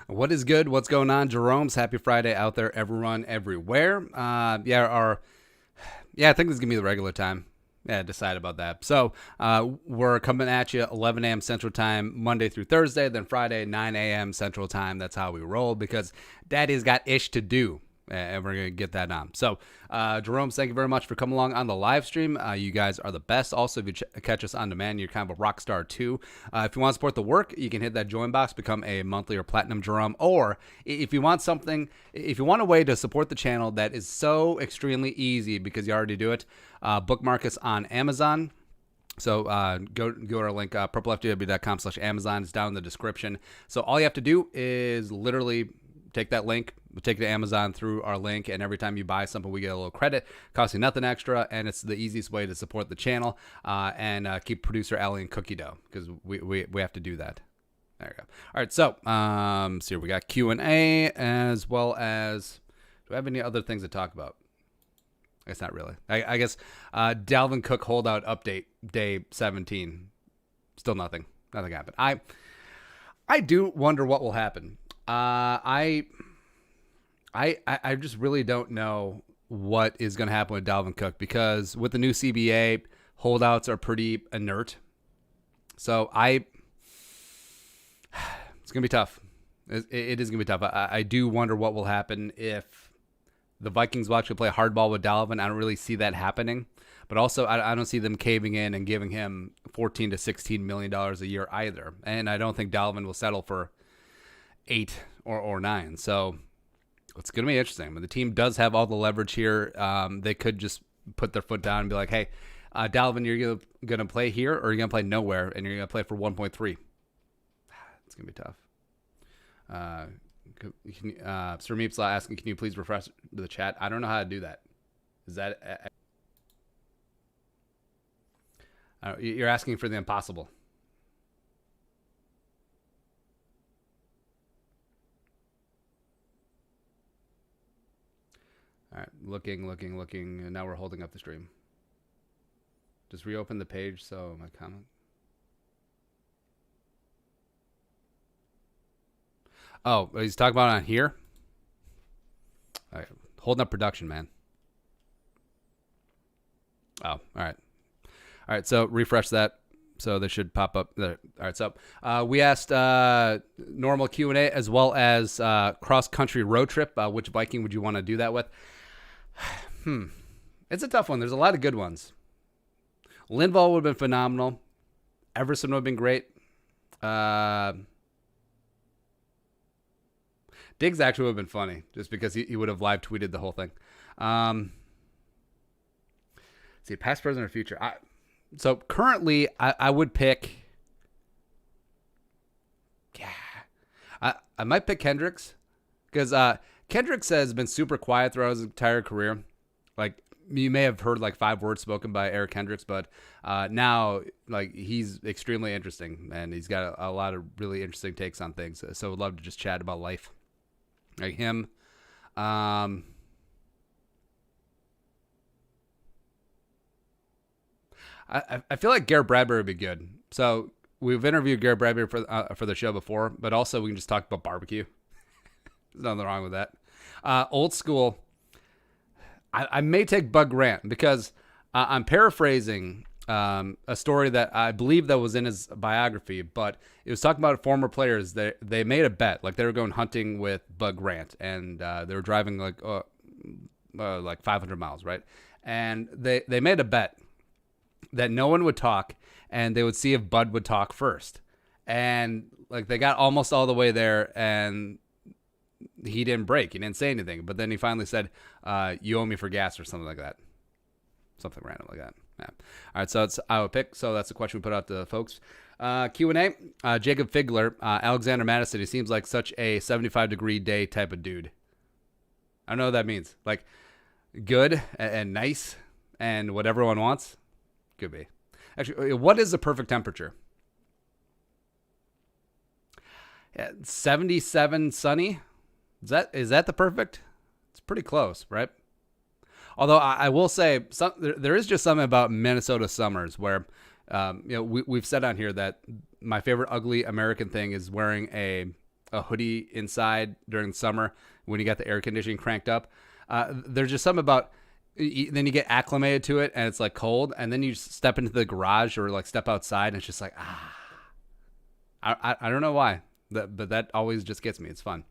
What is good? What's going on, Jeromes? Happy Friday out there, everyone, everywhere. I think this is gonna be the regular time. Yeah, decide about that. So we're coming at you 11 a.m. Central Time, Monday through Thursday. Then Friday, 9 a.m. Central Time. That's how we roll because Daddy's got ish to do. And we're going to get that on. So, Jerome, thank you very much for coming along on the live stream. You guys are the best. Also, if you catch us on demand, you're kind of a rock star too. If you want to support the work, you can hit that join box, become a monthly or platinum Jerome. Or if you want a way to support the channel that is so extremely easy because you already do it, bookmark us on Amazon. So go to our link, purplefdw.com/Amazon. It's down in the description. So all you have to do is literally take that link, take it to Amazon through our link, and every time you buy something, we get a little credit. Costs you nothing extra, and it's the easiest way to support the channel and keep producer Allie in cookie dough because we have to do that. There you go. All right, so here we got Q&A as well as, do I have any other things to talk about? I guess not really. I guess Dalvin Cook holdout update, day 17. Still nothing. Nothing happened. I do wonder what will happen. I just really don't know what is going to happen with Dalvin Cook because with the new CBA, holdouts are pretty inert. So it's going to be tough. It is going to be tough. I do wonder what will happen if the Vikings will actually play hardball with Dalvin. I don't really see that happening. But also, I don't see them caving in and giving him $14 to $16 million a year either. And I don't think Dalvin will settle for 8 or 9. So it's going to be interesting. But the team does have all the leverage here. They could just put their foot down and be like, hey, Dalvin, you're going to play here or you're going to play nowhere and you're going to play for 1.3. It's going to be tough. Sir Meepsla asking, can you please refresh the chat? I don't know how to do that. Is that... you're asking for the impossible. All right, looking, and now we're holding up the stream. Just reopen the page so my comment. Oh, he's talking about it on here? All right, holding up production, man. Oh, all right. All right, so refresh that. So they should pop up there. All right, so we asked normal Q&A as well as cross-country road trip. Which Viking would you want to do that with? It's a tough one. There's a lot of good ones. Linval would have been phenomenal. Everson would have been great. Diggs actually would have been funny just because he would have live tweeted the whole thing. See, past, present, or future. So currently, I would pick. Yeah, I might pick Kendricks because Kendricks has been super quiet throughout his entire career. Like you may have heard like 5 words spoken by Eric Kendricks, but now like he's extremely interesting and he's got a lot of really interesting takes on things. So I'd love to just chat about life, like him. I feel like Garrett Bradbury would be good. So we've interviewed Garrett Bradbury for the show before, but also we can just talk about barbecue. There's nothing wrong with that. Old school. I may take Bud Grant because I'm paraphrasing a story that I believe that was in his biography, but it was talking about former players. They made a bet, like they were going hunting with Bud Grant, and they were driving like 500 miles, right? And they made a bet that no one would talk, and they would see if Bud would talk first. And like they got almost all the way there, and he didn't break. He didn't say anything. But then he finally said, you owe me for gas or something like that. Something random like that. Yeah. All right, so it's I would pick. So that's the question we put out to folks. Q&A. Jacob Figler, Alexander Madison. He seems like such a 75-degree day type of dude. I don't know what that means. Like good and nice and what everyone wants. Could be. Actually, what is the perfect temperature? 77 sunny. Is that the perfect? It's pretty close, right? Although I will say there is just something about Minnesota summers where we've said on here that My favorite ugly American thing is wearing a hoodie inside during the summer when you got the air conditioning cranked up. There's just something about then you get acclimated to it and it's like cold, and then you step into the garage or like step outside and it's just like I don't know why, but that always just gets me. It's fun.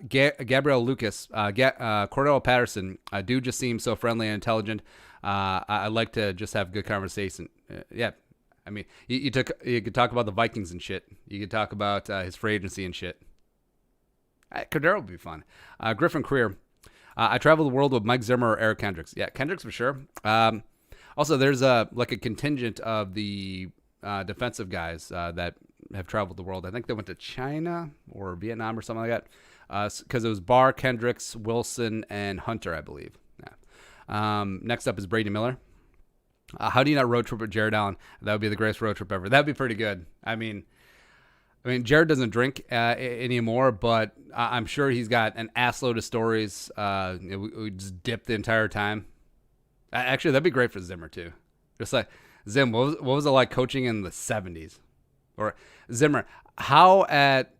Gabriel Lucas, Cordell Patterson, dude just seems so friendly and intelligent. I like to just have good conversation. Yeah. I mean, you could talk about the Vikings and shit. You could talk about his free agency and shit. Cordero would be fun. Griffin Creer. I travel the world with Mike Zimmer or Eric Kendricks. Yeah, Kendricks for sure. Also, there's a contingent of the defensive guys that have traveled the world. I think they went to China or Vietnam or something like that. Because it was Barr, Kendricks, Wilson, and Hunter, I believe. Yeah. Next up is Brady Miller. How do you not road trip with Jared Allen? That would be the greatest road trip ever. That'd be pretty good. I mean, Jared doesn't drink anymore, but I'm sure he's got an assload of stories. We just dip the entire time. Actually, that'd be great for Zimmer too. Just like, Zim, what was it like coaching in the 70s? Or Zimmer, how at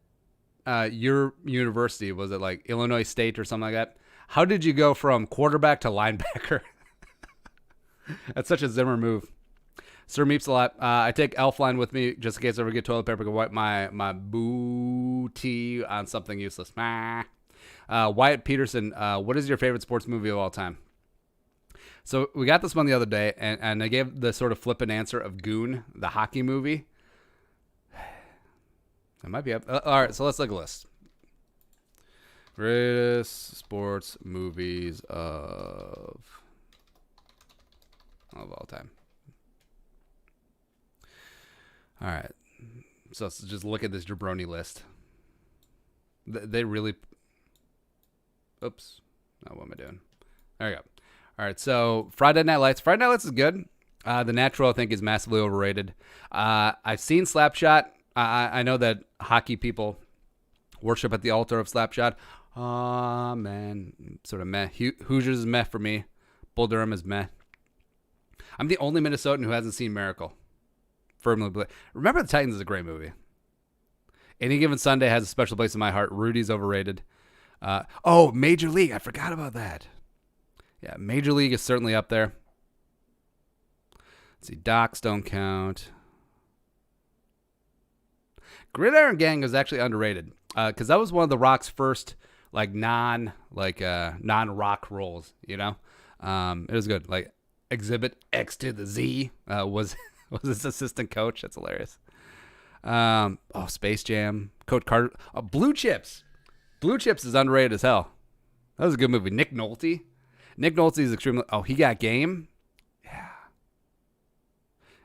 your university, was it like Illinois State or something like that? How did you go from quarterback to linebacker? That's such a Zimmer move. Sir Meeps a lot. I take Elfline with me just in case I ever get toilet paper. I can wipe my booty on something useless. Wyatt Peterson, what is your favorite sports movie of all time? So we got this one the other day, and I gave the sort of flippant answer of Goon, the hockey movie. It might be up. All right, so let's look at a list. Greatest sports movies of all time. All right. So let's just look at this jabroni list. They really... Oops. Oh, what am I doing? There we go. All right, so Friday Night Lights. Friday Night Lights is good. The Natural, I think, is massively overrated. I've seen Slapshot. I know that hockey people worship at the altar of Slapshot. Man. Sort of meh. Hoosiers is meh for me. Bull Durham is meh. I'm the only Minnesotan who hasn't seen Miracle. Firmly believe. Remember the Titans is a great movie. Any Given Sunday has a special place in my heart. Rudy's overrated. Major League. I forgot about that. Yeah, Major League is certainly up there. Let's see. Docs don't count. Gridiron Gang is actually underrated because that was one of The Rock's first non-rock roles. You know, it was good. Like Exhibit X to the Z was his assistant coach. That's hilarious. Space Jam, Coach Carter, Blue Chips. Blue Chips is underrated as hell. That was a good movie. Nick Nolte is extremely. Oh, he got game. Yeah.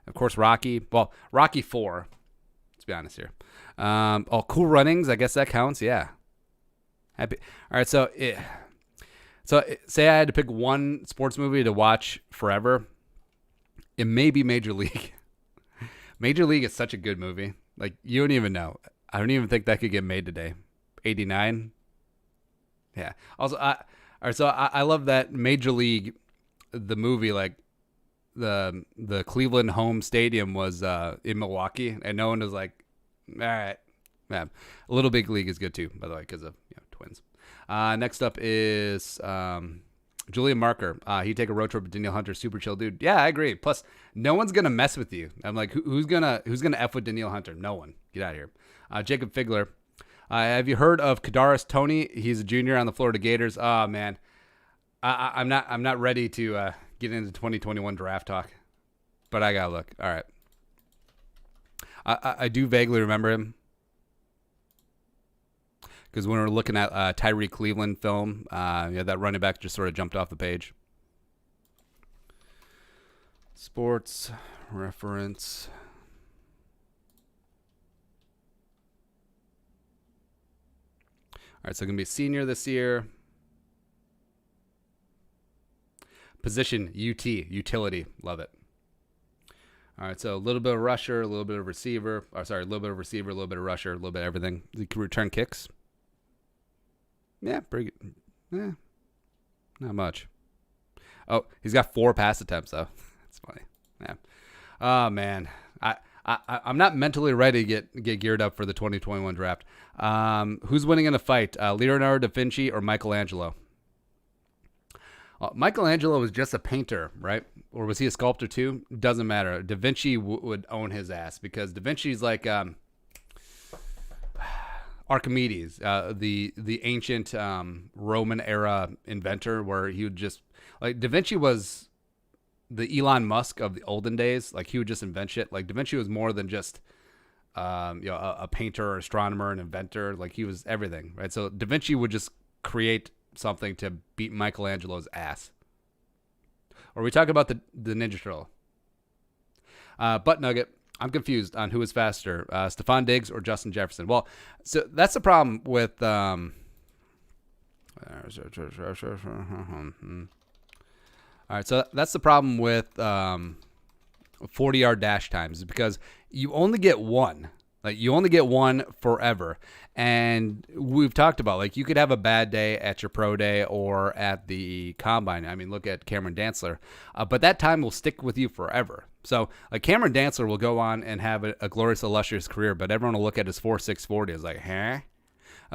Of course, Rocky. Well, Rocky 4. Let's be honest here. Cool Runnings. I guess that counts. Yeah. Happy. All right. So say I had to pick one sports movie to watch forever. It may be Major League. Major League is such a good movie. Like, you don't even know. I don't even think that could get made today. 89. Yeah. Also, I love that Major League, the movie, like the Cleveland home stadium was in Milwaukee, and no one was like, all right. Yeah. Little Big League is good too, by the way, because of twins. Next up is Julian Marker. He'd take a road trip with Danielle Hunter. Super chill dude. Yeah, I agree. Plus, no one's gonna mess with you. I'm like, who's gonna f with Danielle Hunter? No one. Get out of here. Jacob Figler. Have you heard of Kadarius Toney? He's a junior on the Florida Gators. Oh man, I'm not ready to get into 2021 draft talk, but I gotta look. All right. I do vaguely remember him because when we were looking at Tyree Cleveland film, that running back just sort of jumped off the page. Sports reference. All right, so going to be a senior this year. Position, UT, utility. Love it. All right, so a little bit of rusher, a little bit of receiver. A little bit of receiver, a little bit of rusher, a little bit of everything. He can return kicks. Yeah, pretty good. Yeah, not much. Oh, he's got 4 pass attempts, though. That's funny. Yeah. Oh, man. I'm not mentally ready to get geared up for the 2021 draft. Who's winning in a fight, Leonardo da Vinci or Michelangelo? Michelangelo was just a painter, right? Or was he a sculptor too? Doesn't matter. Da Vinci would own his ass, because Da Vinci's like Archimedes, the ancient Roman era inventor, where he would just, like, Da Vinci was the Elon Musk of the olden days. Like, he would just invent shit. Like, Da Vinci was more than just a painter, or astronomer, an inventor. Like, he was everything, right? So Da Vinci would just create something to beat Michelangelo's ass. Or we talk about the Ninja Turtle. Butt Nugget. I'm confused on who is faster, Stephon Diggs or Justin Jefferson. Well, so that's the problem with all right, so that's the problem with 40-yard dash times, because you only get one. Like, you only get one forever. And we've talked about, like, you could have a bad day at your pro day or at the combine. I mean, look at Cameron Dantzler. But that time will stick with you forever. So, like, Cameron Dantzler will go on and have a glorious, illustrious career, but everyone will look at his 4.640 as like, huh?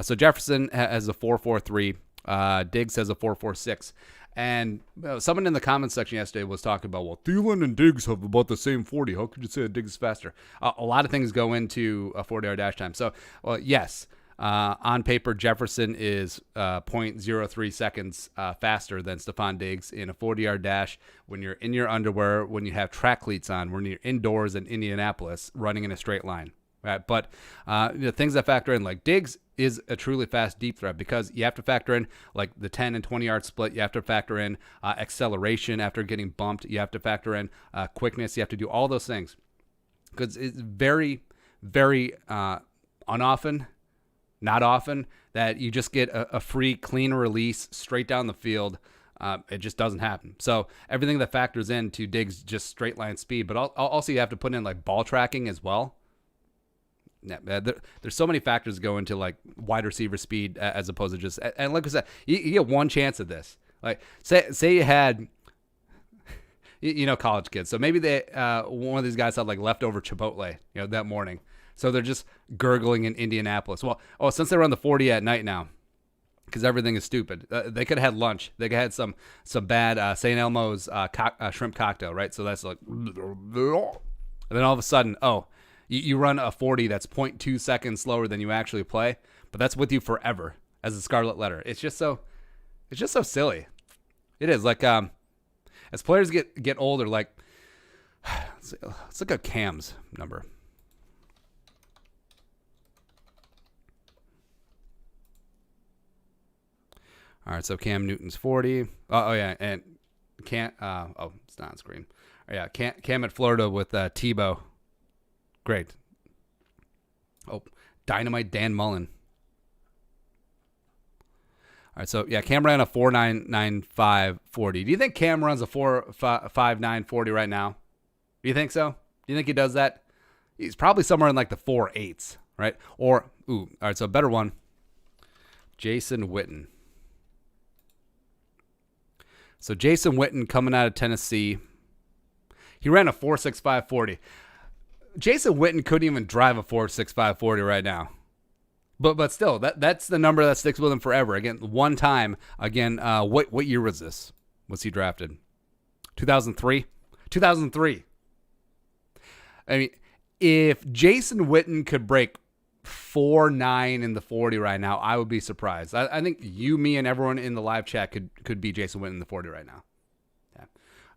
So Jefferson has a 4.43. Diggs has a 4.46. And someone in the comments section yesterday was talking about, well, Thielen and Diggs have about the same 40. How could you say that Diggs is faster? A lot of things go into a 40-yard dash time. So, well, yes, on paper, Jefferson is 0.03 seconds faster than Stephon Diggs in a 40-yard dash when you're in your underwear, when you have track cleats on, when you're indoors in Indianapolis running in a straight line. Right? But the things that factor in, like, Diggs is a truly fast deep threat, because you have to factor in, like, the 10 and 20-yard split. You have to factor in acceleration after getting bumped. You have to factor in quickness. You have to do all those things, because it's very, very not often that you just get a free, clean release straight down the field. It just doesn't happen. So everything that factors into Diggs, just straight line speed, but also you have to put in, like, ball tracking as well. Yeah, there's so many factors go into, like, wide receiver speed as opposed to just, and like I said, you get one chance at this. Like, say you had, college kids. So maybe one of these guys had, like, leftover Chipotle, that morning. So they're just gurgling in Indianapolis. Well, since they're on the 40 at night now, because everything is stupid, they could have had lunch. They could have had some bad St. Elmo's shrimp cocktail, right? So that's like, and then all of a sudden, you run a 40 that's 0.2 seconds slower than you actually play, but that's with you forever as a scarlet letter. It's just so silly. It is, like, as players get older, like, let's look at Cam's number. All right, so Cam Newton's 40. Oh yeah, and it's not on screen. Oh, yeah, Cam at Florida with Tebow. Great. Oh, Dynamite Dan Mullen. All right, so yeah, Cam ran a 4.995.40. Do you think Cam runs a 4.59.40 right now? Do you think so? Do you think he does that? He's probably somewhere in, like, the 4.8s, right? Or, all right, so a better one. Jason Witten. So Jason Witten coming out of Tennessee. He ran a 4.65.40. Jason Witten couldn't even drive a 4.65.40 right now. But still, that's the number that sticks with him forever. Again, one time. Again, what year was this? Was he drafted? 2003? 2003. I mean, if Jason Witten could break 4.9 in the 40 right now, I would be surprised. I think you, me, and everyone in the live chat could be Jason Witten in the 40 right now.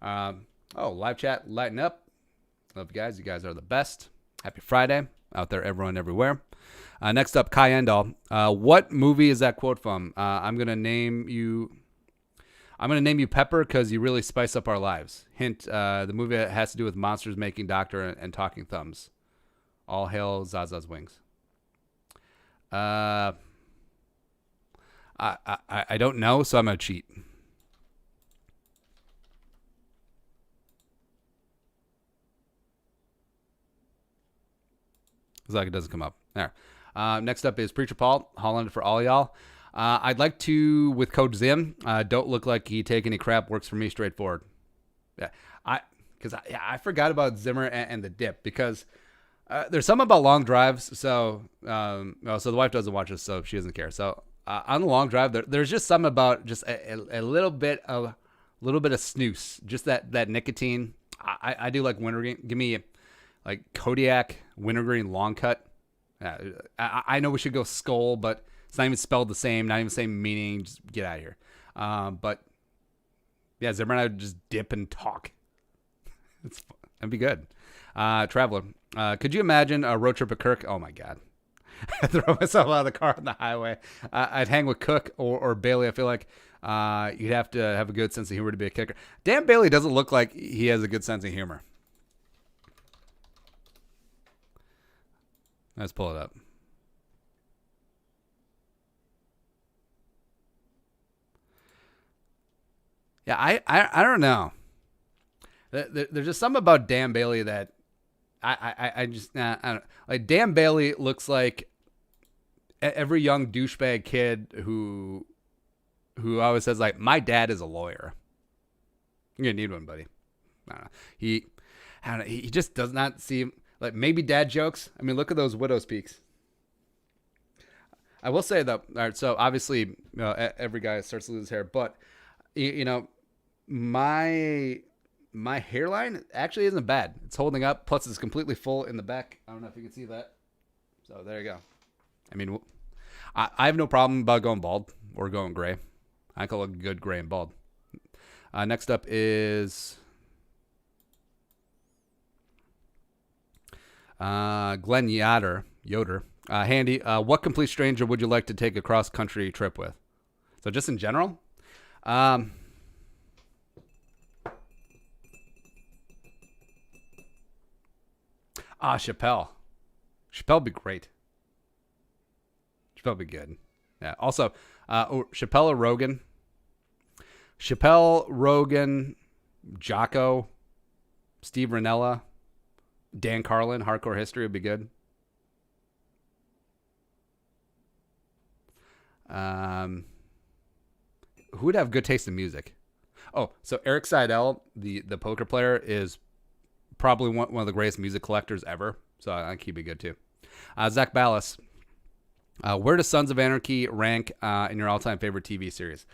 Yeah. Live chat, lighten up. Love you guys. You guys are the best. Happy Friday out there, everyone, everywhere. Next up, Kai Endall. What movie is that quote from? I'm gonna name you Pepper because you really spice up our lives. Hint: the movie has to do with monsters making doctor and talking thumbs. All hail Zaza's wings. I don't know, so I'm gonna cheat. It's like it doesn't come up. There. Next up is Preacher Paul, Holland for all y'all. I'd like to, with code Zim, don't look like he take any crap, works for me, straightforward. Yeah, I forgot about Zimmer and the dip, because There's something about long drives. So the wife doesn't watch this, so she doesn't care. So on the long drive, there's just something about just a little bit of snooze, just that nicotine. I do like wintergreen. Give me like Kodiak wintergreen long cut. I know we should go Skull, but it's not even spelled the same, not even the same meaning. Just get out of here. But yeah, Zimmer and I would just dip and talk. That'd be good. Traveler, could you imagine a road trip at Kirk? Oh my God. I'd throw myself out of the car on the highway. I'd hang with Cook or Bailey. I feel like you'd have to have a good sense of humor to be a kicker. Dan Bailey doesn't look like he has a good sense of humor. Let's pull it up. Yeah, I don't know. There's just something about Dan Bailey that I just I don't like. Dan Bailey looks like every young douchebag kid who always says like, my dad is a lawyer. You're gonna need one, buddy. I don't know. He just does not seem like, maybe dad jokes. I mean, look at those widow's peaks. I will say though, all right, so obviously every guy starts to lose hair, but my hairline actually isn't bad. It's holding up. Plus, it's completely full in the back. I don't know if you can see that. So there you go. I mean, I have no problem about going bald or going gray. I can look good gray and bald. Next up is Glenn Yoder. Hey, Andy, what complete stranger would you like to take a cross-country trip with? So just in general? Chappelle. Chappelle would be great. Chappelle would be good. Yeah. Also, Chappelle or Rogan? Chappelle, Rogan, Jocko, Steve Ranella, Dan Carlin, Hardcore History would be good. Who would have good taste in music? Oh, so Eric Seidel, the poker player, is probably one of the greatest music collectors ever. So I think he'd be good too. Zach Ballas, where does Sons of Anarchy rank in your all-time favorite TV series?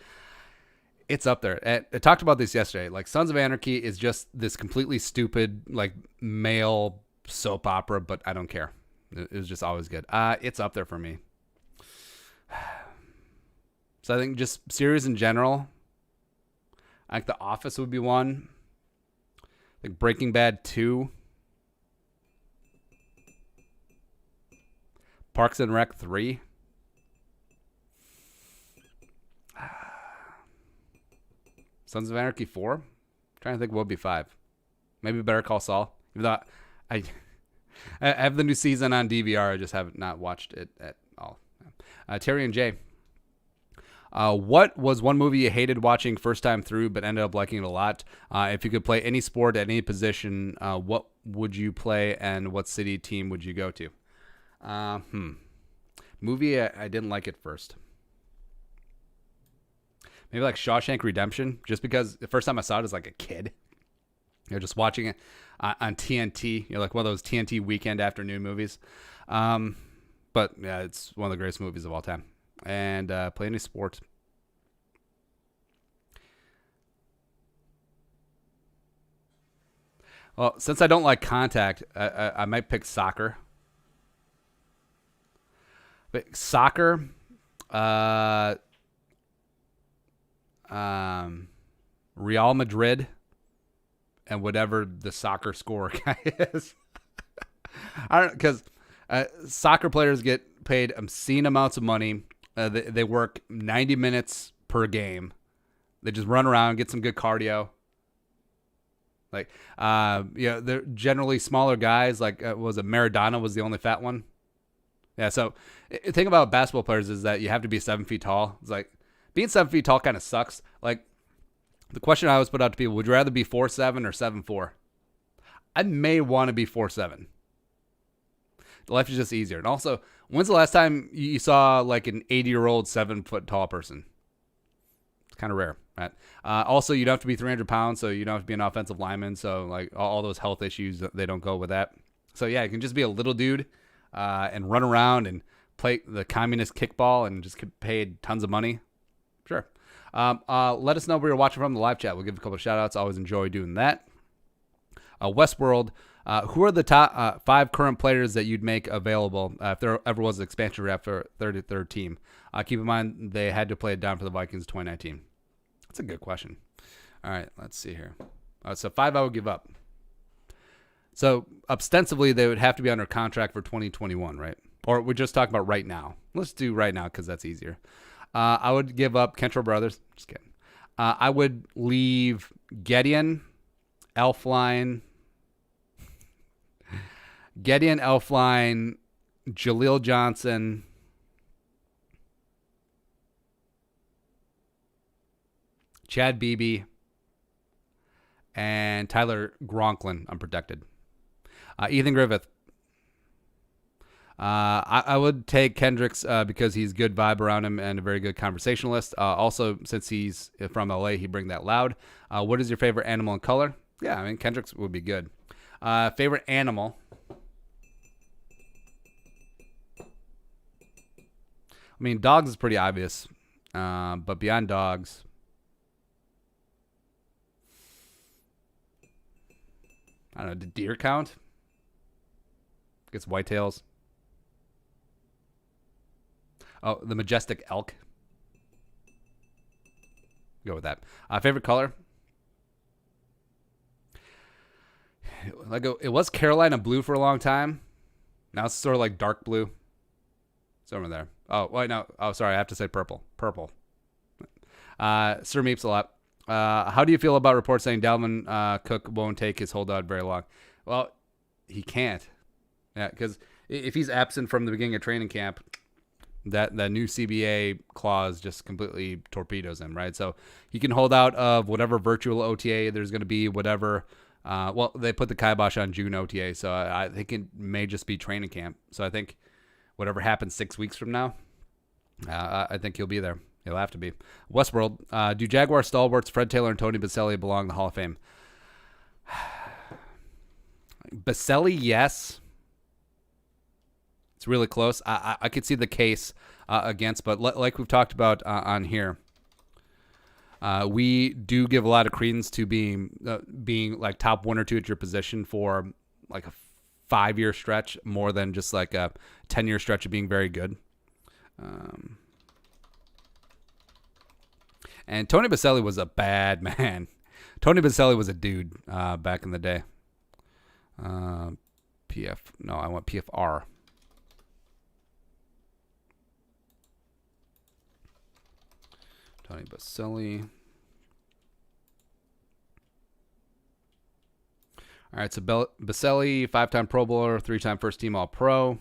It's up there. I talked about this yesterday. Like, Sons of Anarchy is just this completely stupid, like, male soap opera, but I don't care. It was just always good. It's up there for me. So I think just series in general, I think The Office would be one. I think Breaking Bad 2. Parks and Rec 3. Sons of Anarchy 4. I'm trying to think what would be 5. Maybe Better Call Saul. Even though I have the new season on DVR. I just have not watched it at all. Terry and Jay. What was one movie you hated watching first time through but ended up liking it a lot? If you could play any sport at any position, what would you play and what city team would you go to? Movie I didn't like at first. Maybe like Shawshank Redemption, just because the first time I saw it as like a kid. Just watching it on TNT, like one of those TNT weekend afternoon movies. But yeah, it's one of the greatest movies of all time. And play any sport. Well, since I don't like contact, I might pick soccer. But soccer, Real Madrid, and whatever the soccer score guy is. I don't, because soccer players get paid obscene amounts of money. They work 90 minutes per game. They just run around, get some good cardio. Like, they're generally smaller guys. Like, was it Maradona was the only fat one? Yeah. So the thing about basketball players is that you have to be 7 feet tall. It's like being 7 feet tall kind of sucks. Like, the question I always put out to people: would you rather be 4'7" or 7'4"? I may want to be 4'7". Life is just easier. And also, when's the last time you saw like an 80-year-old 7 foot tall person? It's kind of rare, right? Also, you don't have to be 300 pounds, so you don't have to be an offensive lineman. So like all those health issues, they don't go with that. So yeah, you can just be a little dude and run around and play the communist kickball and just get paid tons of money. Sure. Let us know where you're watching from the live chat. We'll give a couple of shout outs. Always enjoy doing that. Westworld, who are the top 5 current players that you'd make available if there ever was an expansion draft for 33rd team? Keep in mind they had to play it down for the Vikings 2019. That's a good question. All right, let's see here. So 5 I would give up. So ostensibly they would have to be under contract for 2021, right? Or we're just talking about right now. Let's do right now because that's easier. I would give up Kentrell Brothers. Just kidding. I would leave Gideon, Elfline, Jaleel Johnson, Chad Beebe, and Tyler Gronklin unprotected. Ethan Griffith. I would take Kendricks because he's good vibe around him and a very good conversationalist. Also, since he's from LA, he bring that loud. What is your favorite animal and color? Yeah, I mean, Kendricks would be good. Favorite animal? I mean, dogs is pretty obvious. But beyond dogs, I don't know, did deer count? I guess whitetails. Oh, the majestic elk. Go with that. Favorite color? It was Carolina blue for a long time. Now it's sort of like dark blue. It's over there. Oh, wait, no. Oh, sorry. I have to say purple. Purple. Sir Meeps a lot. How do you feel about reports saying Dalvin Cook won't take his holdout very long? Well, he can't. Yeah, because if he's absent from the beginning of training camp, that new CBA clause just completely torpedoes him, right? So he can hold out of whatever virtual OTA there's going to be, whatever. Well, they put the kibosh on June OTA, so I think it may just be training camp. So I think whatever happens 6 weeks from now, I think he'll be there. He'll have to be. Westworld, do Jaguar stalwarts Fred Taylor and Tony Baselli belong in the Hall of Fame? Baselli, yes. It's really close. I could see the case against, but like we've talked about on here, we do give a lot of credence to being like top 1 or 2 at your position for like a 5-year stretch more than just like a 10-year stretch of being very good. And Tony Baselli was a bad man. Tony Baselli was a dude back in the day. PF. No, I want PFR. Tony Baselli. All right, so Baselli, 5-time Pro Bowler, 3-time first team All-Pro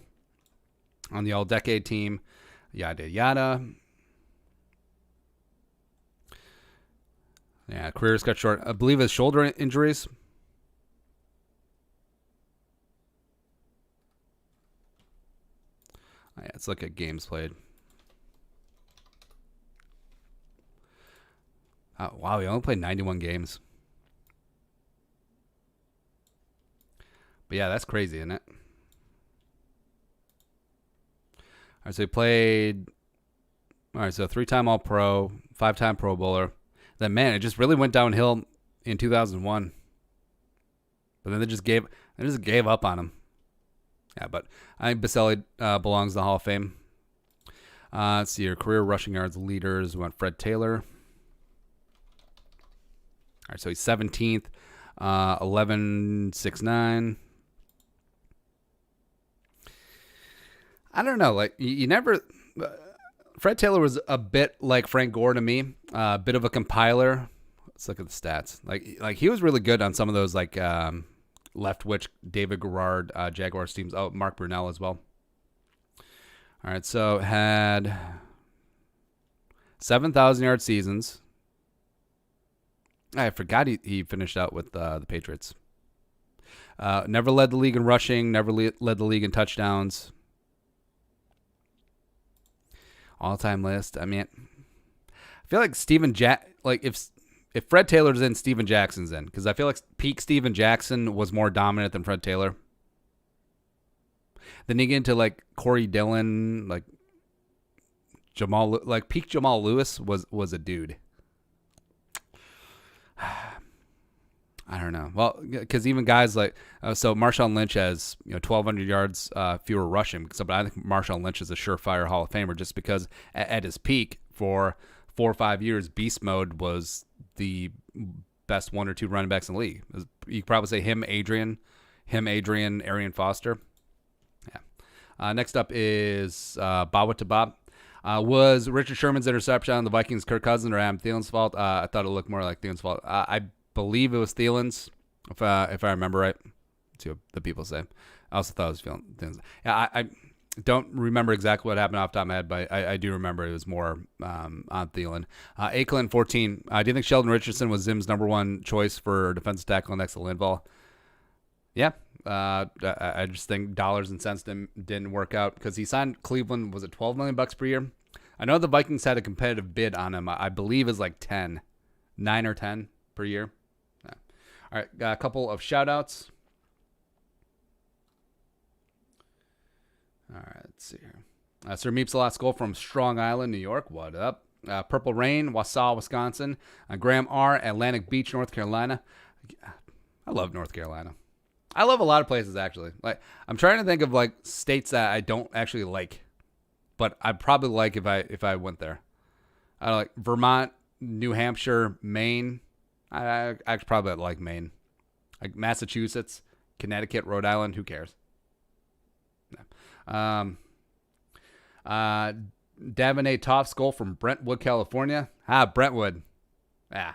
on the All-Decade team, yada, yada. Yeah, career's cut short. I believe his shoulder injuries. Oh, yeah, let's look at games played. Oh, wow, he only played 91 games. But yeah, that's crazy, isn't it? All right, so he played. All right, so 3-time All-Pro, 5-time Pro Bowler. Then, man, it just really went downhill in 2001. But then they just gave up on him. Yeah, but I think Baselli belongs in the Hall of Fame. Let's see your career rushing yards leaders. We want Fred Taylor. All right, so he's 17th, 11.69. I don't know. Like you never. Fred Taylor was a bit like Frank Gore to me, a bit of a compiler. Let's look at the stats. Like he was really good on some of those like left witch David Garrard Jaguars teams. Oh, Mark Brunell as well. All right, so had 7,000-yard seasons. I forgot he finished out with the Patriots. Never led the league in rushing. Never led the league in touchdowns. All-time list. I mean, I feel like if Fred Taylor's in, Steven Jackson's in, because I feel like peak Steven Jackson was more dominant than Fred Taylor. Then you get into like Corey Dillon, like peak Jamal Lewis was a dude. I don't know. Well, because even guys like so Marshawn Lynch has 1,200 yards fewer rushing. But I think Marshawn Lynch is a surefire Hall of Famer just because at his peak for 4 or 5 years, beast mode was the best 1 or 2 running backs in the league. You could probably say him, Adrian, Arian Foster. Yeah. Next up is Bawa to Bob. Was Richard Sherman's interception on the Vikings Kirk Cousins or Adam Thielen's fault? I thought it looked more like Thielen's fault. I believe it was Thielen's, if I remember right. That's what the people say. I also thought it was Thielen's. Yeah, I don't remember exactly what happened off the top of my head, but I do remember it was more on Thielen. Akelin 14. Do you think Sheldon Richardson was Zim's number 1 choice for defensive tackle next to Linval? Yeah. I just think dollars and cents didn't work out because he signed Cleveland. Was it $12 million per year? I know the Vikings had a competitive bid on him. I believe it's like 9 or 10 per year. Yeah. All right, got a couple of shout outs. All right, let's see here. Sir Meeps a lot Skull from Strong Island, New York. What up? Purple Rain, Wausau, Wisconsin. Graham R, Atlantic Beach, North Carolina. I love North Carolina. I love a lot of places actually. Like I'm trying to think of like states that I don't actually like, but I'd probably like if I went there. I like Vermont, New Hampshire, Maine. I probably like Maine. Like Massachusetts, Connecticut, Rhode Island. Who cares? No. Davin A. Toff Skull from Brentwood, California. Brentwood. Yeah.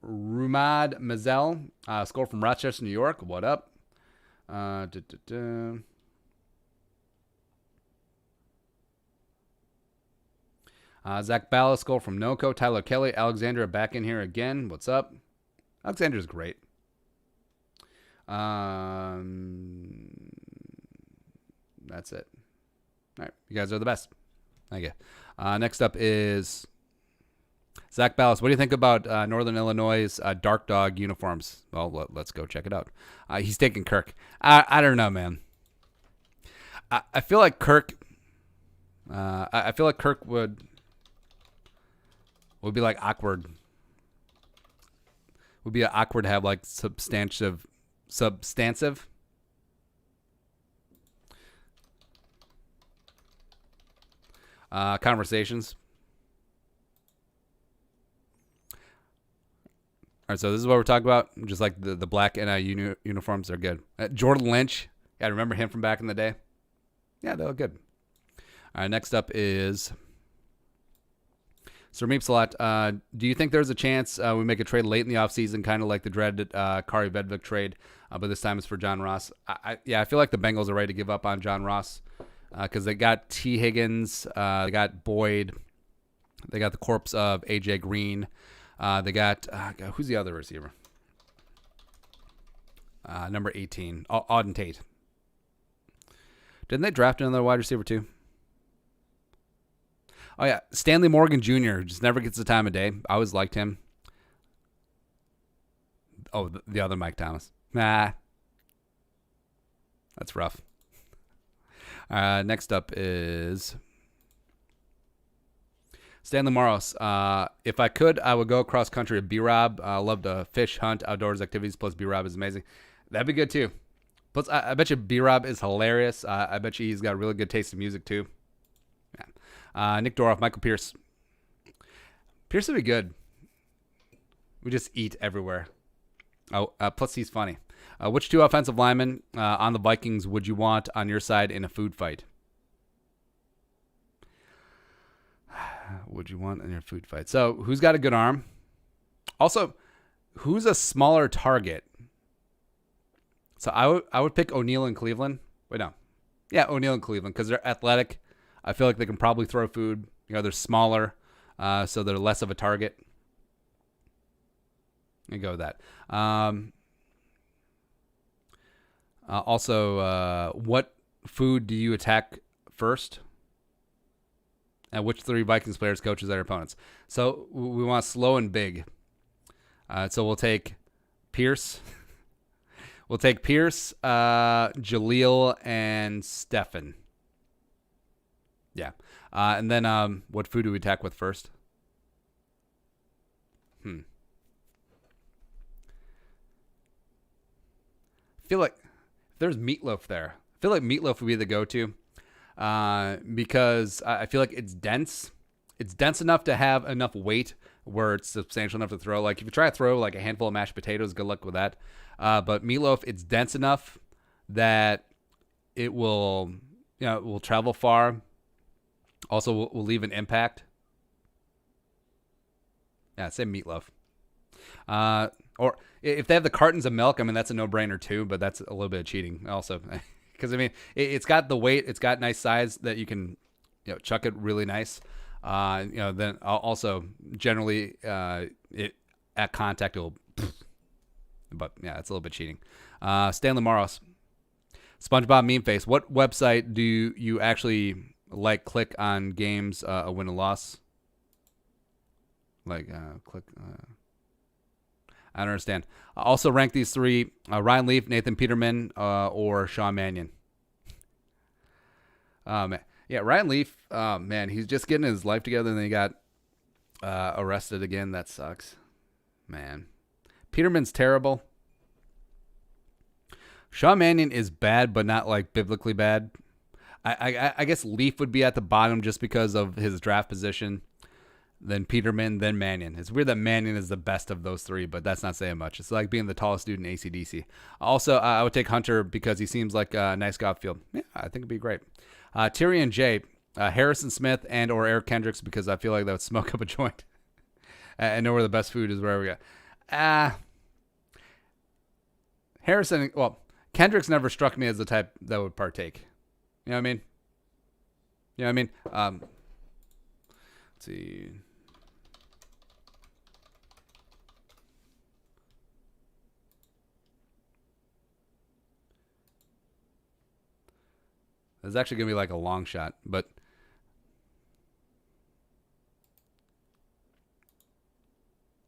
Rumad Mazel, Skull from Rochester, New York. What up? Zach Ballas, Skull from Noco. Tyler Kelly, Alexandra back in here again. What's up? Alexandra's great. That's it. All right. You guys are the best. Thank you. Next up is Zach Ballas. What do you think about Northern Illinois' Dark Dog uniforms? Well, let's go check it out. He's taking Kirk. I don't know, man. I feel like Kirk. I feel like Kirk would be like awkward. Would be awkward to have like substantive conversations. All right, so this is what we're talking about. Just like the black NI uniforms are good. Jordan Lynch. Yeah, remember him from back in the day? Yeah, they look good. All right, next up is Sir Meeps a lot. Do you think there's a chance we make a trade late in the offseason, kind of like the dreaded Kari Vedvik trade, but this time it's for John Ross? I feel like the Bengals are ready to give up on John Ross because they got T. Higgins, they got Boyd, they got the corpse of A.J. Green. They got, who's the other receiver? Number 18, Auden Tate. Didn't they draft another wide receiver too? Oh, yeah. Stanley Morgan Jr. just never gets the time of day. I always liked him. Oh, the other Mike Thomas. Nah. That's rough. Next up is Stanley Moros. If I could, I would go cross country with B-Rob. I love to fish, hunt, outdoors activities, plus B-Rob is amazing. That'd be good too. Plus, I bet you B-Rob is hilarious. I bet you he's got a really good taste in music too. Yeah. Nick Doroff, Michael Pierce. Pierce would be good. We just eat everywhere. Oh, plus he's funny. Which 2 offensive linemen on the Vikings would you want on your side in a food fight? Would you want in your food fight? So, who's got a good arm? Also, who's a smaller target? So, I would pick O'Neal in Cleveland. Wait, no. Yeah, O'Neal in Cleveland because they're athletic. I feel like they can probably throw food. They're smaller, so they're less of a target. I go with that. Also, what food do you attack first? And which 3 Vikings players coaches their opponents? So we want slow and big. So we'll take Pierce. We'll take Pierce, Jaleel, and Stefan. Yeah. And then what food do we attack with first? I feel like if there's meatloaf there, I feel like meatloaf would be the go-to because I feel like it's dense. It's dense enough to have enough weight where it's substantial enough to throw. Like if you try to throw like a handful of mashed potatoes, good luck with that. But meatloaf, it's dense enough that it will, it will travel far. Also, will leave an impact. Yeah, say meatloaf. Or if they have the cartons of milk, I mean, that's a no-brainer too, but that's a little bit of cheating also. Because, I mean, it's got the weight. It's got nice size that you can, chuck it really nice. Then also generally it at contact, it'll, but yeah, it's a little bit cheating. Stanley Moros. SpongeBob Meme Face. What website do you actually click on games, a win and loss? Click. I don't understand. Also rank these three: Ryan Leaf, Nathan Peterman, or Sean Mannion. Man. Yeah, Ryan Leaf. Man, he's just getting his life together, and then he got arrested again. That sucks, man. Peterman's terrible. Sean Mannion is bad, but not like biblically bad. I guess Leaf would be at the bottom just because of his draft position. Then Peterman, then Mannion. It's weird that Mannion is the best of those three, but that's not saying much. It's like being the tallest dude in AC/DC. Also, I would take Hunter because he seems like a nice guy off field. Yeah, I think it'd be great. Tyrion J, Harrison Smith and or Eric Kendricks because I feel like that would smoke up a joint. I know where the best food is wherever we go. Harrison, well, Kendricks never struck me as the type that would partake. You know what I mean? Let's see. It's actually going to be like a long shot, but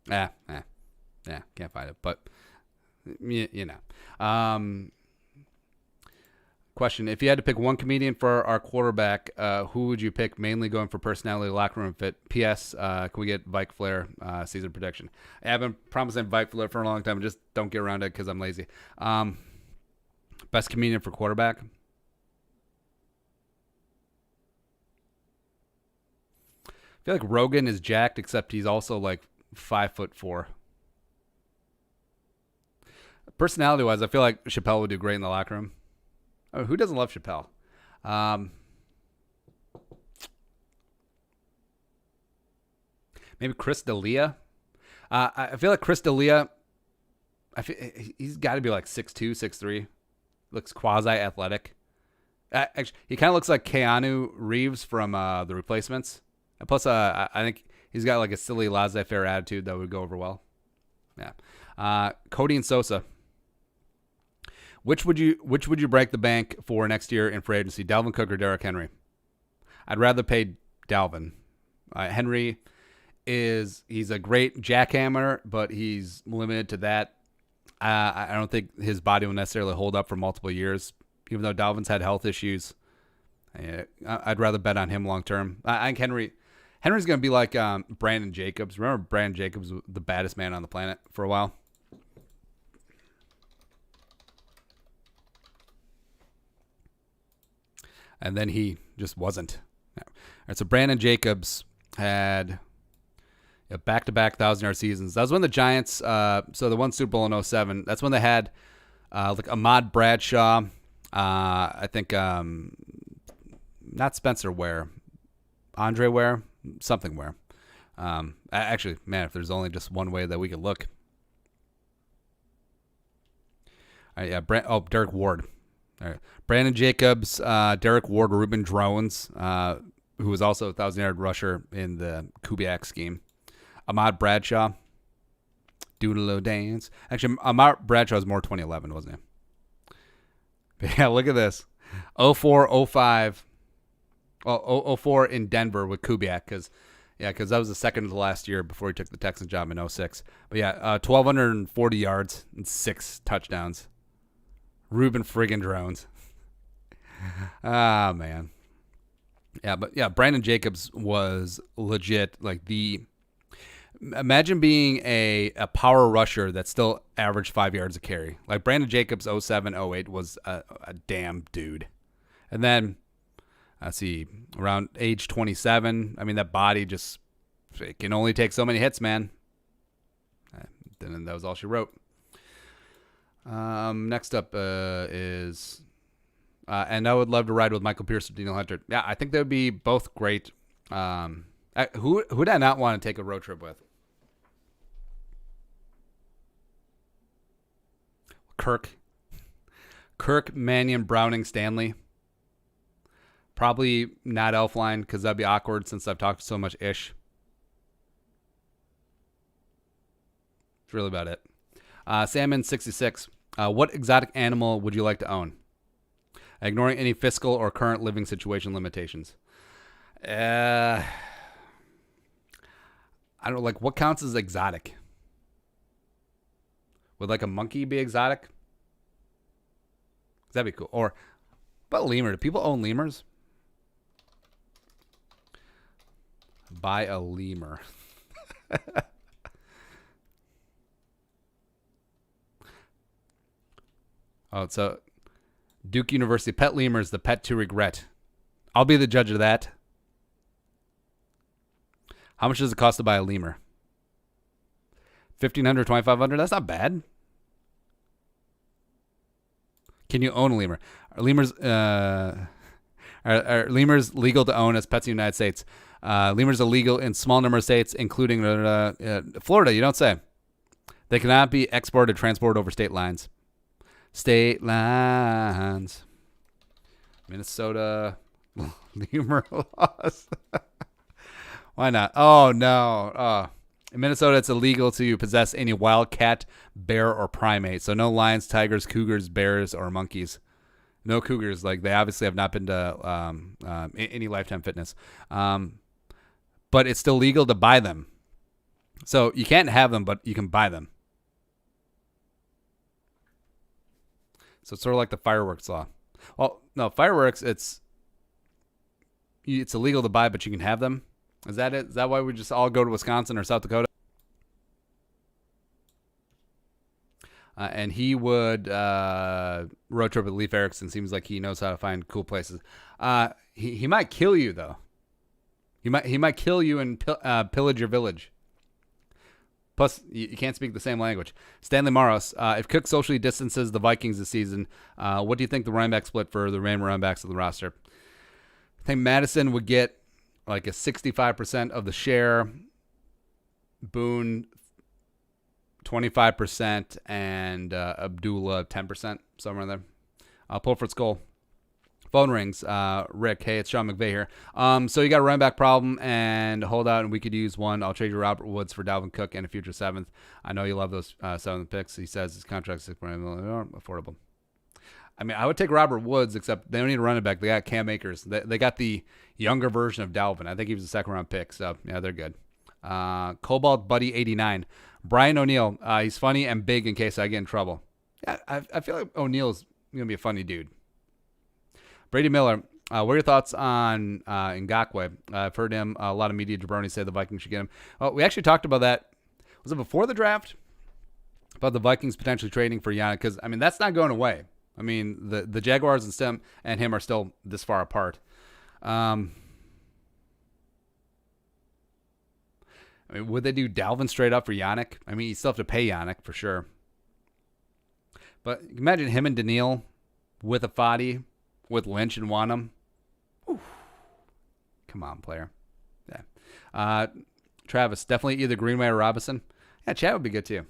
yeah, can't find it. But question: if you had to pick one comedian for our quarterback, who would you pick? Mainly going for personality, locker room fit. P.S. Can we get Vike Flair season prediction? I've been promising Vike Flair for a long time. Just don't get around to it because I'm lazy. Best comedian for quarterback. I feel like Rogan is jacked, except he's also like 5'4". Personality-wise, I feel like Chappelle would do great in the locker room. Oh, who doesn't love Chappelle? Maybe Chris D'Elia. I feel like Chris D'Elia, he's got to be like 6'2", 6'3". Looks quasi-athletic. Actually, he kind of looks like Keanu Reeves from The Replacements. And plus, I think he's got like a silly laissez-faire attitude that would go over well. Yeah. Cody and Sosa. Which would you break the bank for next year in free agency? Dalvin Cook or Derrick Henry? I'd rather pay Dalvin. Henry he's a great jackhammer, but he's limited to that. I don't think his body will necessarily hold up for multiple years, even though Dalvin's had health issues. I'd rather bet on him long term. I think Henry's going to be like Brandon Jacobs. Remember Brandon Jacobs was the baddest man on the planet for a while? And then he just wasn't. All right, so Brandon Jacobs had back-to-back 1,000-yard seasons. That was when the Giants, so the one Super Bowl in 2007, that's when they had like Ahmad Bradshaw, I think not Spencer Ware, Andre Ware, something Ware. Actually, man, if there's only just one way that we could look. All right, yeah, Derek Ward. All right. Brandon Jacobs, Derek Ward, Ruben Drones, who was also a 1,000-yard rusher in the Kubiak scheme. Ahmad Bradshaw, Doodle Dance. Actually, Ahmad Bradshaw was more 2011, wasn't he? But yeah, look at this. 04, 05. Well, 04 in Denver with Kubiak because that was the second to last year before he took the Texans job in 06. But yeah, 1,240 yards and 6 touchdowns. Ruben friggin' Drones. Ah, man. Yeah, but yeah, Brandon Jacobs was legit. Like imagine being a power rusher that still averaged 5 yards a carry. Like Brandon Jacobs 07, 08 was a damn dude. And then, let's see, around age 27, I mean, that body just, it can only take so many hits, man. Then that was all she wrote. Next up is, and I would love to ride with Michael Pierce or Daniel Hunter. Yeah, I think they would be both great. Who would I not want to take a road trip with? Kirk, Mannion, Browning, Stanley. Probably not Elfline because that'd be awkward since I've talked so much ish. That's really about it. Salmon66. What exotic animal would you like to own? Ignoring any fiscal or current living situation limitations. I don't know, like what counts as exotic? Would like a monkey be exotic? That'd be cool. Or, but lemur. Do people own lemurs? Buy a lemur. Oh, so Duke University pet lemurs, the pet to regret. I'll be the judge of that. How much does it cost to buy a lemur? $1,500, $2,500? That's not bad. Can you own a lemur? Are lemurs legal to own as pets in the United States? Lemurs are legal in small number of states, including Florida. You don't say. They cannot be exported or transported over state lines. State lines. Minnesota lemur laws. Why not? Oh, no. In Minnesota, it's illegal to possess any wild cat, bear, or primate. So no lions, tigers, cougars, bears, or monkeys. No cougars. Like they obviously have not been to any Lifetime Fitness. But it's still legal to buy them. So you can't have them, but you can buy them. So it's sort of like the fireworks law. Well, no, fireworks, it's illegal to buy, but you can have them. Is that it? Is that why we just all go to Wisconsin or South Dakota? And he would road trip with Leif Erikson. Seems like he knows how to find cool places. He might kill you though. He might kill you and pillage your village. Plus, you can't speak the same language. Stanley Maros, if Cook socially distances the Vikings this season, what do you think the running back split for the random running backs of the roster? I think Madison would get like a 65% of the share. Boone 25%, and Abdullah 10%, somewhere in there. Pulford's goal. Phone rings. Rick, hey, it's Sean McVay here. So you got a running back problem, and hold out, and we could use one. I'll trade you Robert Woods for Dalvin Cook and a future 7th. I know you love those 7th picks. He says his contract's affordable. I mean, I would take Robert Woods, except they don't need a running back. They got Cam Akers. They got the younger version of Dalvin. I think he was a 2nd-round pick, so yeah, they're good. Cobalt Buddy 89. Brian O'Neill. He's funny and big in case I get in trouble. Yeah, I feel like O'Neill's gonna be a funny dude. Brady Miller. What are your thoughts on Ngakoue? I've heard him. A lot of media jabronis say the Vikings should get him. We actually talked about that. Was it before the draft? About the Vikings potentially trading for Yannick? Because I mean that's not going away. I mean the Jaguars and him are still this far apart. I mean, would they do Dalvin straight up for Yannick? I mean, you still have to pay Yannick for sure. But imagine him and Daniil with a Fadi, with Lynch and Wanham. Oof. Come on, player. Yeah. Travis, definitely either Greenway or Robinson. Yeah, Chad would be good too.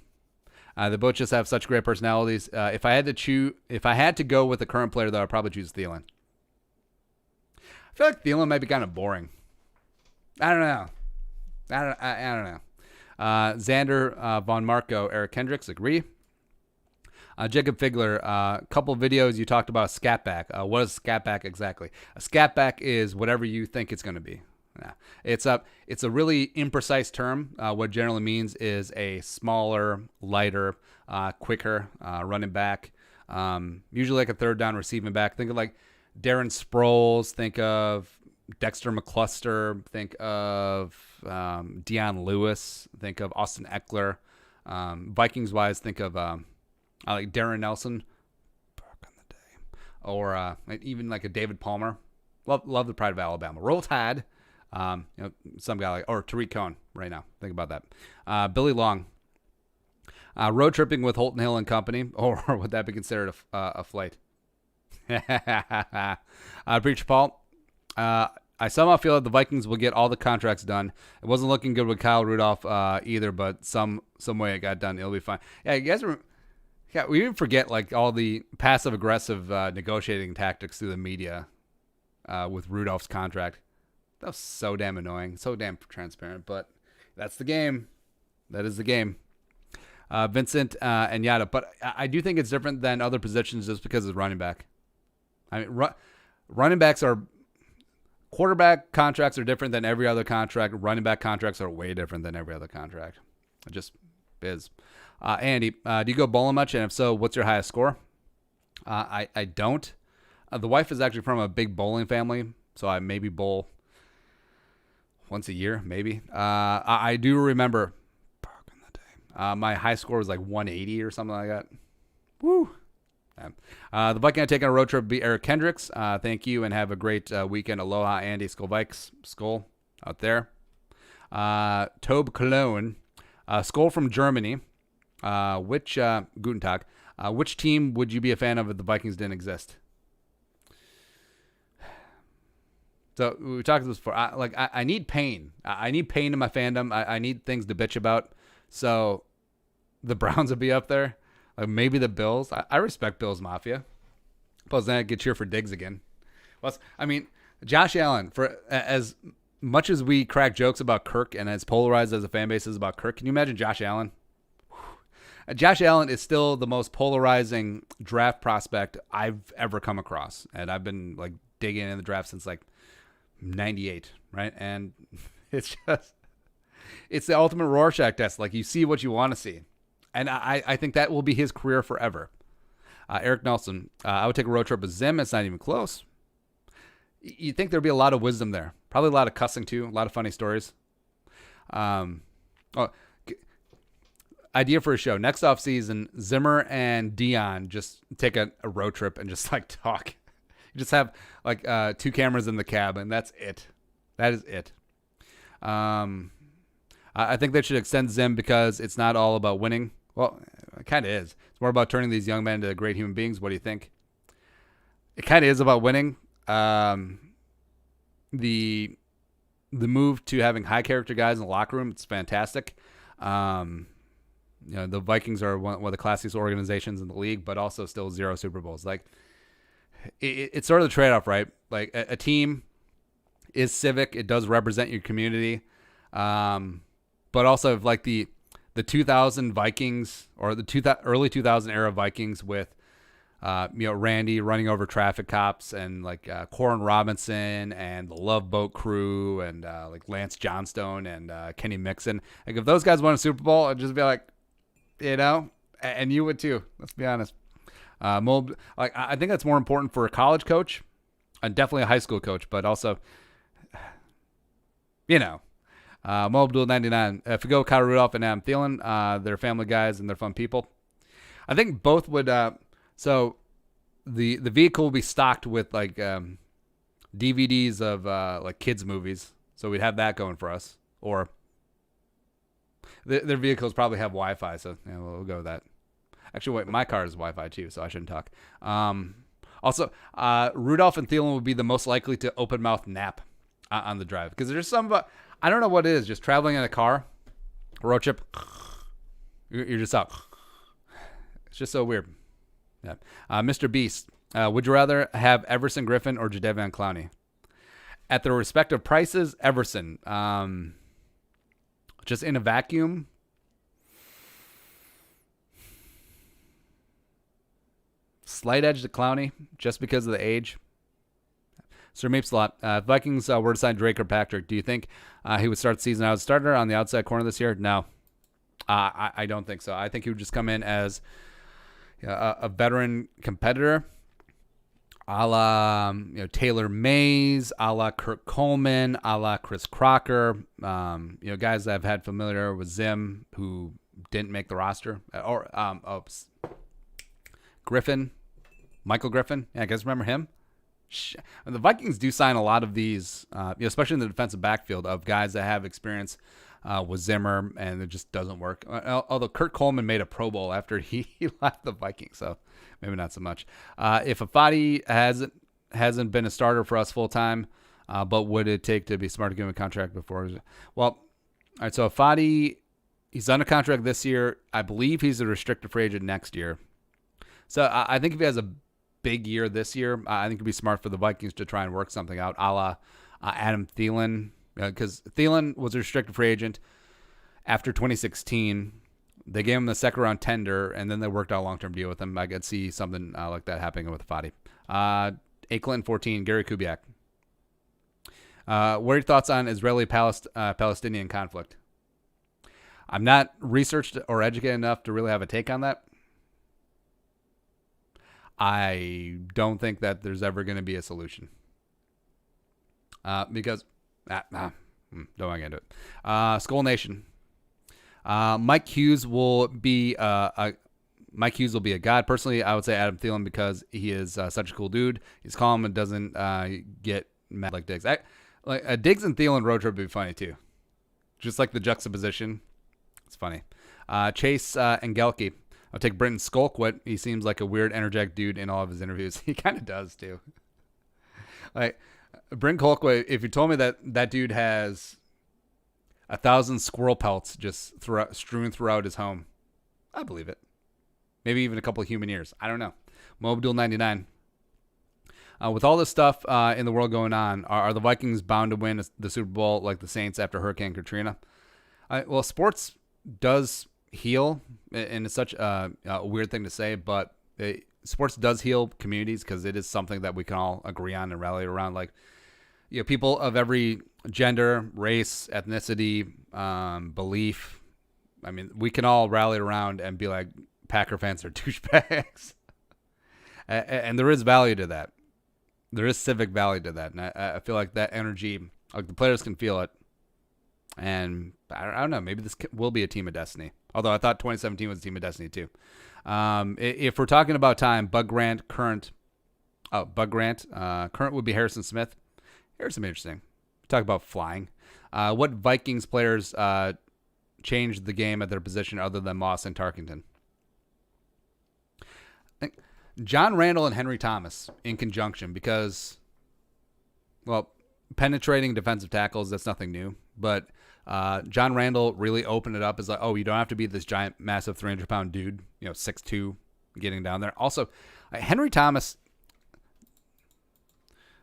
They both just have such great personalities. If I had to go with the current player, though, I'd probably choose Thielen. I feel like Thielen might be kind of boring. I don't know. Xander Von Marco, Eric Kendricks, agree. Jacob Figler, couple videos you talked about a scat back. What is scat back exactly? A scat back is whatever you think it's going to be. Yeah. It's a really imprecise term. What it generally means is a smaller, lighter, quicker running back. Usually like a third down receiving back. Think of like Darren Sproles. Think of Dexter McCluster. Think of Deion Lewis. Think of Austin Eckler. Vikings wise, think of I like Darren Nelson back in the day, or even like a David Palmer. Love the Pride of Alabama. Roll Tide. Some guy like, or Tariq Cohen right now. Think about that. Billy Long. Road tripping with Holton Hill and company, or would that be considered a flight? Preacher Paul. I somehow feel that the Vikings will get all the contracts done. It wasn't looking good with Kyle Rudolph either, but some way it got done. It'll be fine. Yeah, you guys we even forget like all the passive aggressive negotiating tactics through the media with Rudolph's contract. That was so damn annoying, so damn transparent. But that's the game. That is the game. Vincent and Yada, but I do think it's different than other positions just because it's running back. I mean, running backs are. Quarterback contracts are different than every other contract. Running back contracts are way different than every other contract. It just is. Andy, do you go bowling much? And if so, what's your highest score? I don't. The wife is actually from a big bowling family, so I maybe bowl once a year, maybe. I do remember back in the day, my high score was like 180 or something like that. Woo! The Viking I take on a road trip would be Eric Kendricks. Thank you and have a great weekend. Aloha, Andy. Skull Vikes. Skull out there. Tobe Cologne. Skull from Germany. Guten Tag. Which team would you be a fan of if the Vikings didn't exist? So we talked about this before. I need pain. I need pain in my fandom. I need things to bitch about. So the Browns would be up there. Like maybe the Bills. I respect Bills Mafia. Plus then I could cheer for Diggs again. Plus, I mean, Josh Allen, for as much as we crack jokes about Kirk and as polarized as the fan base is about Kirk, can you imagine Josh Allen? Josh Allen is still the most polarizing draft prospect I've ever come across. And I've been like digging in the draft since like 98, right? And it's the ultimate Rorschach test. Like you see what you want to see. And I think that will be his career forever. Eric Nelson, I would take a road trip with Zim. It's not even close. You'd think there'd be a lot of wisdom there. Probably a lot of cussing too. A lot of funny stories. Idea for a show. Next off season, Zimmer and Dion just take a road trip and just like talk. You just have like 2 cameras in the cab and that's it. That is it. I think they should extend Zim because it's not all about winning. Well, it kind of is. It's more about turning these young men into great human beings. What do you think? It kind of is about winning. The move to having high character guys in the locker room, it's fantastic. The Vikings are one of the classiest organizations in the league, but also still 0 Super Bowls. Like it's sort of the trade-off, right? Like a team is civic. It does represent your community. But also like the 2000 Vikings or the early 2000 era Vikings with, Randy running over traffic cops and like Corin Robinson and the Love Boat crew and like Lance Johnstone and Kenny Mixon. Like if those guys won a Super Bowl, I'd just be like, and you would too. Let's be honest. I think that's more important for a college coach and definitely a high school coach, but also, Mo Abdul 99. If we go Kyle Rudolph and Adam Thielen, they're family guys and they're fun people. I think both would. So the vehicle will be stocked with like DVDs of like kids movies. So we'd have that going for us. Or their vehicles probably have Wi-Fi. So yeah, we'll go with that. Actually, wait, my car has Wi-Fi too, so I shouldn't talk. Also, Rudolph and Thielen would be the most likely to open mouth nap on the drive because there's some. I don't know what it is. Just traveling in a car, road trip, you're just out. It's just so weird. Yeah. Mr. Beast, would you rather have Everson Griffin or Jadeveon Clowney? At their respective prices, Everson. Just in a vacuum. Slight edge to Clowney, just because of the age. Sir Meepslot, Vikings were to sign Drake or Patrick, do you think he would start the season as a starter on the outside corner this year? No. I don't think so. I think he would just come in as a veteran competitor, a la Taylor Mays, a la Kurt Coleman, a la Chris Crocker, guys that have had familiar with Zim who didn't make the roster, or Michael Griffin. Yeah, I guys remember him. The Vikings do sign a lot of these, especially in the defensive backfield, of guys that have experience with Zimmer, and it just doesn't work. Although Kurt Coleman made a Pro Bowl after he left the Vikings, so maybe not so much. If Afadi hasn't been a starter for us full time, but would it take to be smart to give him a contract before? Well, all right. So Afadi, he's under contract this year. I believe he's a restricted free agent next year. So I think if he has a big year this year, I think it'd be smart for the Vikings to try and work something out, a la Adam Thielen, because Thielen was a restricted free agent after 2016. They gave him the second round tender, and then they worked out a long term deal with him. I could see something like that happening with Fadi. A Clinton 14, Gary Kubiak. What are your thoughts on Israeli-Palestinian conflict? I'm not researched or educated enough to really have a take on that. I don't think that there's ever going to be a solution. Because, don't want to get into it. Skull Nation. Mike Hughes will be a god. Personally, I would say Adam Thielen because he is such a cool dude. He's calm and doesn't get mad like Diggs. A Diggs and Thielen road trip would be funny too. Just like the juxtaposition. It's funny. Chase Engelke. I'll take Brenton Skolkwit. He seems like a weird, energetic dude in all of his interviews. He kind of does, too. Like, Brenton Colquitt, if you told me that dude has 1,000 squirrel pelts just strewn throughout his home, I believe it. Maybe even a couple of human ears. I don't know. Mobdul 99. With all this stuff in the world going on, are the Vikings bound to win the Super Bowl like the Saints after Hurricane Katrina? Well, sports does heal, and it's such a weird thing to say, but sports does heal communities because it is something that we can all agree on and rally around. Like, people of every gender, race, ethnicity, belief. I mean, we can all rally around and be like, Packer fans are douchebags. And there is value to that. There is civic value to that. And I feel like that energy, like the players can feel it. And I don't know, maybe this will be a team of destiny. Although I thought 2017 was a team of destiny too. If we're talking about time, current would be Harrison Smith. Here's some interesting. Talk about flying. What Vikings players changed the game at their position other than Moss and Tarkenton? John Randall and Henry Thomas in conjunction because, well, penetrating defensive tackles, that's nothing new. But John Randall really opened it up as like, oh, you don't have to be this giant, massive 300-pound dude, 6'2", getting down there. Also, Henry Thomas,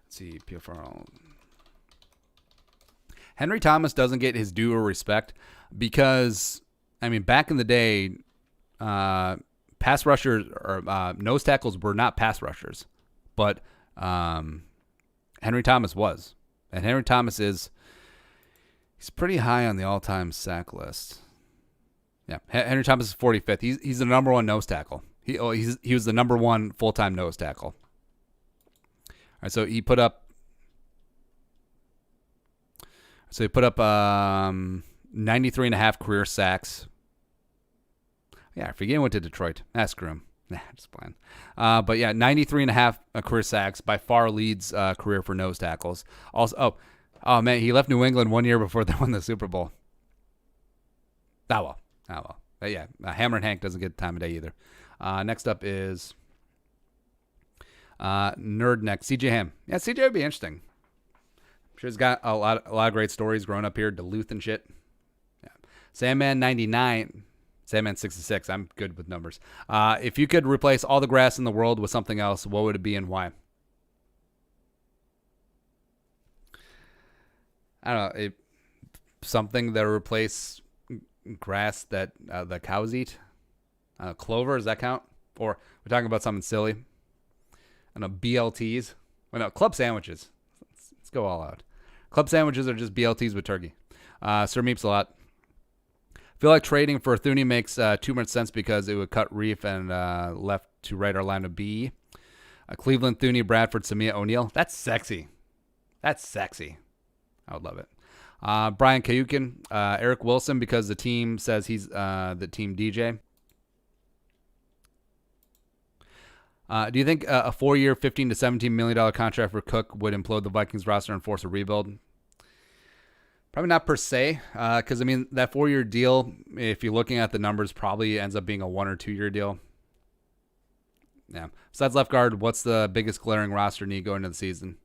let's see, PFR. Henry Thomas doesn't get his due or respect because, I mean, back in the day, pass rushers or nose tackles were not pass rushers, but Henry Thomas was. And Henry Thomas he's pretty high on the all-time sack list. Yeah, Henry Thomas is 45th. He's the number one nose tackle. He was the number one full-time nose tackle. All right, so he put up 93 and a half career sacks. Yeah, I forget he went to Detroit. Screw him. Nah, just playing. But yeah, 93 and a half career sacks, by far leads career for nose tackles. Also, oh man, he left New England 1 year before they won the Super Bowl. Oh well. But yeah, Hammer and Hank doesn't get the time of day either. Next up is Nerd Neck, CJ Ham. Yeah, CJ would be interesting. I'm sure he's got a lot of great stories growing up here, Duluth and shit. Yeah. Sandman 99. Sandman 66. I'm good with numbers. If you could replace all the grass in the world with something else, what would it be and why? I don't know. Something that would replace grass that the cows eat. Clover, does that count? Or we're talking about something silly. I don't know, BLTs. Well, no, club sandwiches. Let's go all out. Club sandwiches are just BLTs with turkey. Sir Meeps a lot. feel like trading for Thuney makes too much sense because it would cut Reef and left to right our line of B. Cleveland, Thuney, Bradford, Samia, O'Neal. That's sexy. That's sexy. I would love it. Brian Kayukin, Eric Wilson because the team says he's the team DJ. Do you think a 4-year, $15 to $17 million contract for Cook would implode the Vikings roster and force a rebuild? Probably not per se, because, I mean, that 4-year deal, if you're looking at the numbers, probably ends up being a 1 or 2 year deal. Yeah. Besides left guard, what's the biggest glaring roster need going into the season?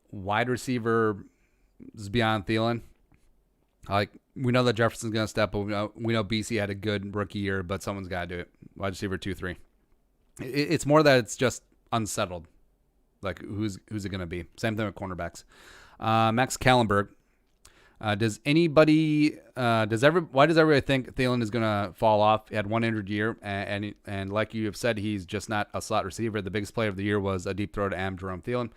Wide receiver is beyond Thielen. We know that Jefferson's going to step, but we know BC had a good rookie year, but someone's got to do it. Wide receiver 2-3. It's more that it's just unsettled. Like, who's it going to be? Same thing with cornerbacks. Max Kallenberg. Why does everybody think Thielen is going to fall off? He had one injured year, and like you have said, he's just not a slot receiver. The biggest play of the year was a deep throw to Jerome Thielen.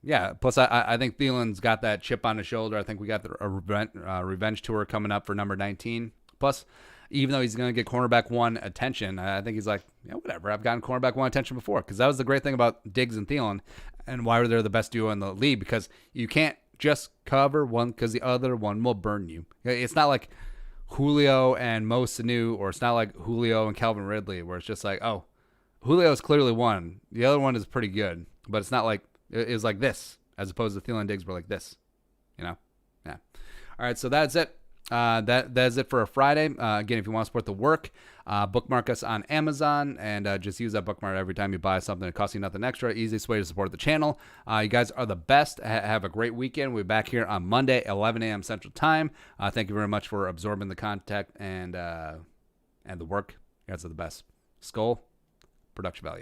Yeah, plus I think Thielen's got that chip on his shoulder. I think we got a revenge tour coming up for number 19. Plus, even though he's going to get cornerback 1 attention, I think he's like, yeah, whatever. I've gotten cornerback 1 attention before, because that was the great thing about Diggs and Thielen and why they're the best duo in the league, because you can't just cover one because the other one will burn you. It's not like Julio and Mo Sanu, or it's not like Julio and Calvin Ridley, where it's just like, oh, Julio is clearly one. The other one is pretty good, but it's not like it's like this, as opposed to Thielen and Diggs were like this, Yeah. All right, so that's it. That is it for a Friday. Again, if you want to support the work, bookmark us on Amazon and just use that bookmark every time you buy something. It costs you nothing extra. Easiest way to support the channel. You guys are the best. Have a great weekend. We'll be back here on Monday, 11 a.m. Central Time. Thank you very much for absorbing the content and the work. You guys are the best. Skull, production value.